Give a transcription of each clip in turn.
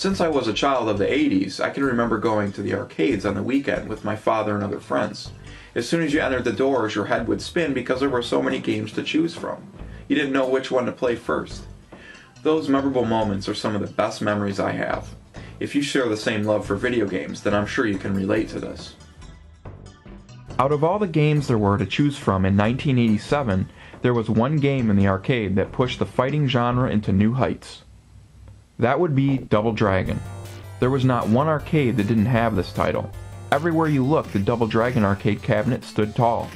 Since I was a child of the 80s, I can remember going to the arcades on the weekend with my father and other friends. As soon as you entered the doors, your head would spin because there were so many games to choose from. You didn't know which one to play first. Those memorable moments are some of the best memories I have. If you share the same love for video games, then I'm sure you can relate to this. Out of all the games there were to choose from in 1987, there was one game in the arcade that pushed the fighting genre into new heights. That would be Double Dragon. There was not one arcade that didn't have this title. Everywhere you looked, the Double Dragon arcade cabinet stood tall.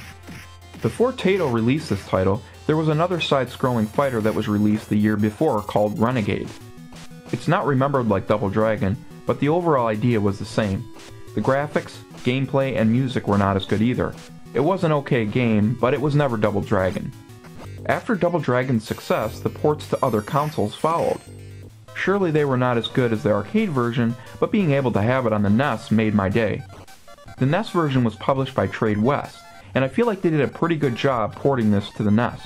Before Taito released this title, there was another side-scrolling fighter that was released the year before called Renegade. It's not remembered like Double Dragon, but the overall idea was the same. The graphics, gameplay, and music were not as good either. It was an okay game, but it was never Double Dragon. After Double Dragon's success, the ports to other consoles followed. Surely they were not as good as the arcade version, but being able to have it on the NES made my day. The NES version was published by Trade West, and I feel like they did a pretty good job porting this to the NES.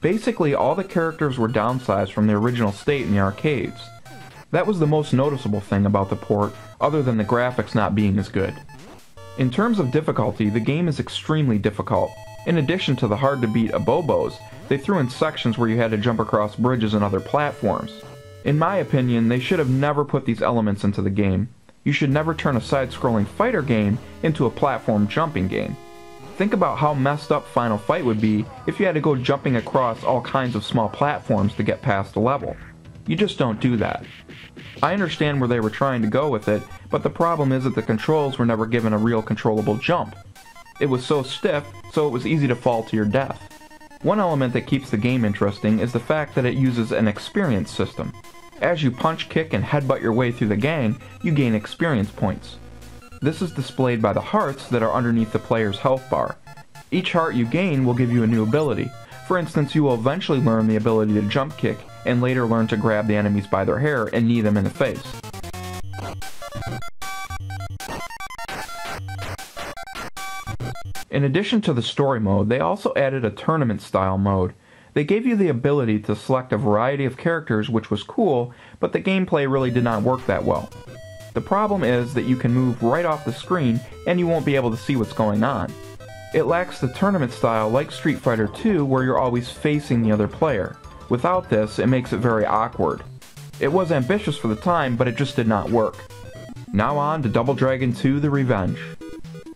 Basically, all the characters were downsized from the original state in the arcades. That was the most noticeable thing about the port, other than the graphics not being as good. In terms of difficulty, the game is extremely difficult. In addition to the hard-to-beat abobos, they threw in sections where you had to jump across bridges and other platforms. In my opinion, they should have never put these elements into the game. You should never turn a side-scrolling fighter game into a platform jumping game. Think about how messed up Final Fight would be if you had to go jumping across all kinds of small platforms to get past a level. You just don't do that. I understand where they were trying to go with it, but the problem is that the controls were never given a real controllable jump. It was so stiff, so it was easy to fall to your death. One element that keeps the game interesting is the fact that it uses an experience system. As you punch, kick, and headbutt your way through the gang, you gain experience points. This is displayed by the hearts that are underneath the player's health bar. Each heart you gain will give you a new ability. For instance, you will eventually learn the ability to jump kick, and later learn to grab the enemies by their hair and knee them in the face. In addition to the story mode, they also added a tournament-style mode. They gave you the ability to select a variety of characters, which was cool, but the gameplay really did not work that well. The problem is that you can move right off the screen and you won't be able to see what's going on. It lacks the tournament style like Street Fighter 2 where you're always facing the other player. Without this, it makes it very awkward. It was ambitious for the time, but it just did not work. Now on to Double Dragon 2: The Revenge.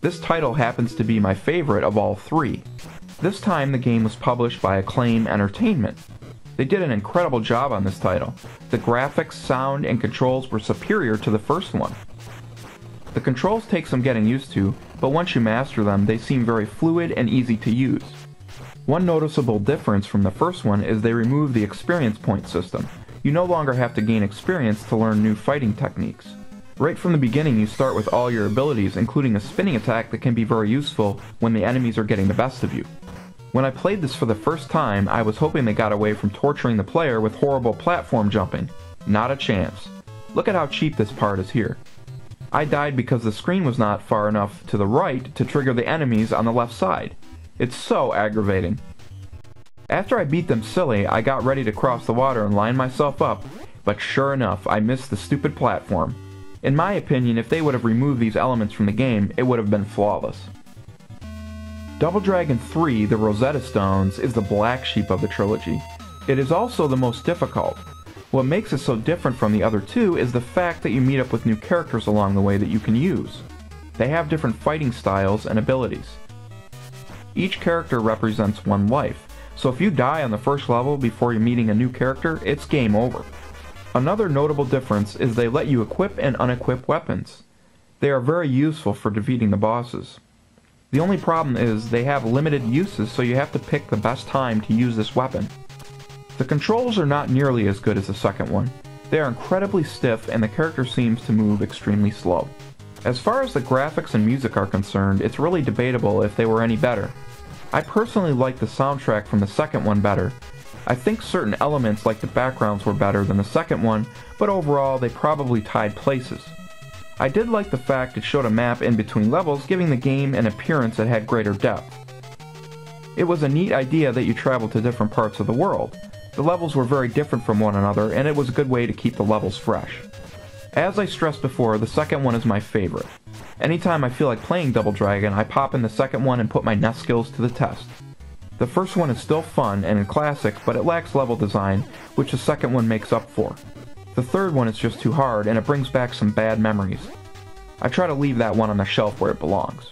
This title happens to be my favorite of all three. This time the game was published by Acclaim Entertainment. They did an incredible job on this title. The graphics, sound, and controls were superior to the first one. The controls take some getting used to, but once you master them, they seem very fluid and easy to use. One noticeable difference from the first one is they removed the experience point system. You no longer have to gain experience to learn new fighting techniques. Right from the beginning you start with all your abilities, including a spinning attack that can be very useful when the enemies are getting the best of you. When I played this for the first time, I was hoping they got away from torturing the player with horrible platform jumping. Not a chance. Look at how cheap this part is here. I died because the screen was not far enough to the right to trigger the enemies on the left side. It's so aggravating. After I beat them silly, I got ready to cross the water and line myself up, but sure enough, I missed the stupid platform. In my opinion, if they would have removed these elements from the game, it would have been flawless. Double Dragon 3: The Rosetta Stones is the black sheep of the trilogy. It is also the most difficult. What makes it so different from the other two is the fact that you meet up with new characters along the way that you can use. They have different fighting styles and abilities. Each character represents one life, so if you die on the first level before you're meeting a new character, it's game over. Another notable difference is they let you equip and unequip weapons. They are very useful for defeating the bosses. The only problem is they have limited uses, so you have to pick the best time to use this weapon. The controls are not nearly as good as the second one. They are incredibly stiff and the character seems to move extremely slow. As far as the graphics and music are concerned, it's really debatable if they were any better. I personally like the soundtrack from the second one better. I think certain elements like the backgrounds were better than the second one, but overall they probably tied places. I did like the fact it showed a map in between levels, giving the game an appearance that had greater depth. It was a neat idea that you traveled to different parts of the world. The levels were very different from one another, and it was a good way to keep the levels fresh. As I stressed before, the second one is my favorite. Anytime I feel like playing Double Dragon, I pop in the second one and put my NES skills to the test. The first one is still fun and a classic, but it lacks level design, which the second one makes up for. The third one is just too hard, and it brings back some bad memories. I try to leave that one on the shelf where it belongs.